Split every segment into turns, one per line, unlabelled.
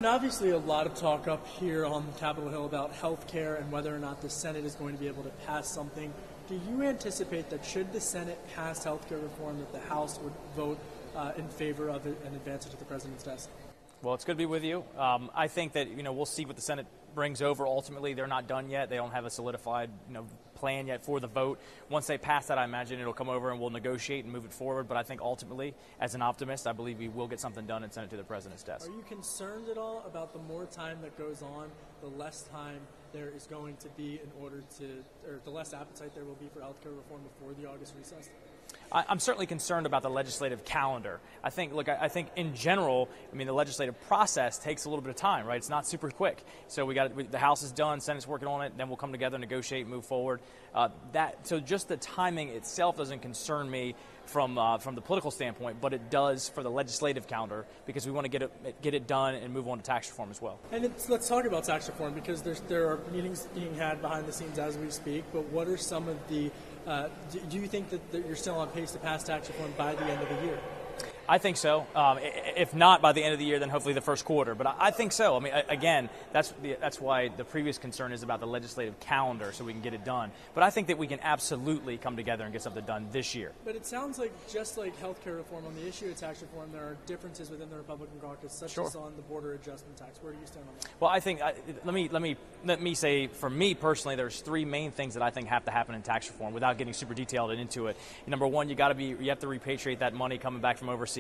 And obviously, a lot of talk up here on Capitol Hill about health care and whether or not the Senate is going to be able to pass something. Do you anticipate that should the Senate pass health care reform, that the House would vote in favor of it and advance it to the president's desk?
Well, it's good to be with you. I think that, we'll see what the Senate brings over. Ultimately, they're not done yet. They don't have a solidified, plan yet for the vote. Once they pass that, I imagine it'll come over and we'll negotiate and move it forward. But I think ultimately, as an optimist, I believe we will get something done and send it to the president's desk.
Are you concerned at all about the more time that goes on, the less time there is going to be in order to, or the less appetite there will be for health care reform before the August recess?
I'm certainly concerned about the legislative calendar. I think in general, the legislative process takes a little bit of time, right? It's not super quick. So the House is done, Senate's working on it, then we'll come together, negotiate, move forward. So just the timing itself doesn't concern me from the political standpoint, but it does for the legislative calendar because we want to get it done and move on to tax reform as well.
And let's talk about tax reform because there are meetings being had behind the scenes as we speak. But what are some of the do you think that you're still on pace to pass tax reform by the end of the year?
I think so. If not by the end of the year, then hopefully the first quarter. But I think so. Again, that's why the previous concern is about the legislative calendar, so we can get it done. But I think that we can absolutely come together and get something done this year.
But it sounds like just like health care reform, on the issue of tax reform, there are differences within the Republican caucus, such as on the border adjustment tax. Where do you stand on that?
Well, I think let me say, for me personally, there's three main things that I think have to happen in tax reform without getting super detailed into it. Number one, you have to repatriate that money coming back from overseas.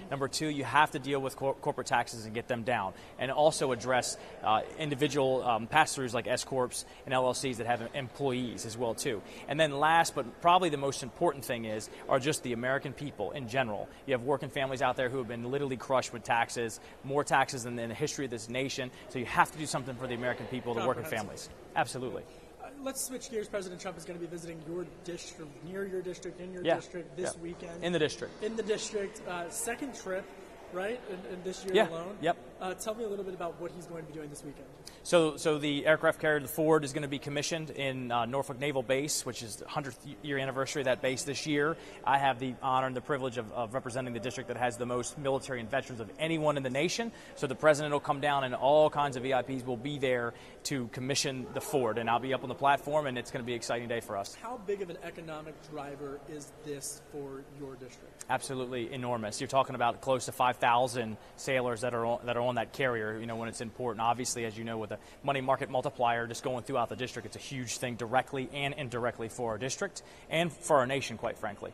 Number two, you have to deal with corporate taxes and get them down, and also address individual pass-throughs like S-corps and LLCs that have employees as well too. And then last, but probably the most important thing are just the American people in general. You have working families out there who have been literally crushed with taxes, more taxes than in the history of this nation. So you have to do something for the American people, the working families. Absolutely.
Let's switch gears. President Trump is going to be visiting your district, near your district, in your district this weekend.
In the district.
In the district. Second trip, right, in this year alone?
Yep.
Tell me a little bit about what he's going to be doing this weekend.
So the aircraft carrier, the Ford, is going to be commissioned in Norfolk Naval Base, which is the 100th year anniversary of that base this year. I have the honor and the privilege of representing the district that has the most military and veterans of anyone in the nation. So the president will come down and all kinds of VIPs will be there to commission the Ford. And I'll be up on the platform, and it's going to be an exciting day for us.
How big of an economic driver is this for your district?
Absolutely enormous. You're talking about close to 5,000 sailors that are on that carrier, when it's important. Obviously, as you know, with the money market multiplier just going throughout the district, it's a huge thing directly and indirectly for our district and for our nation, quite frankly.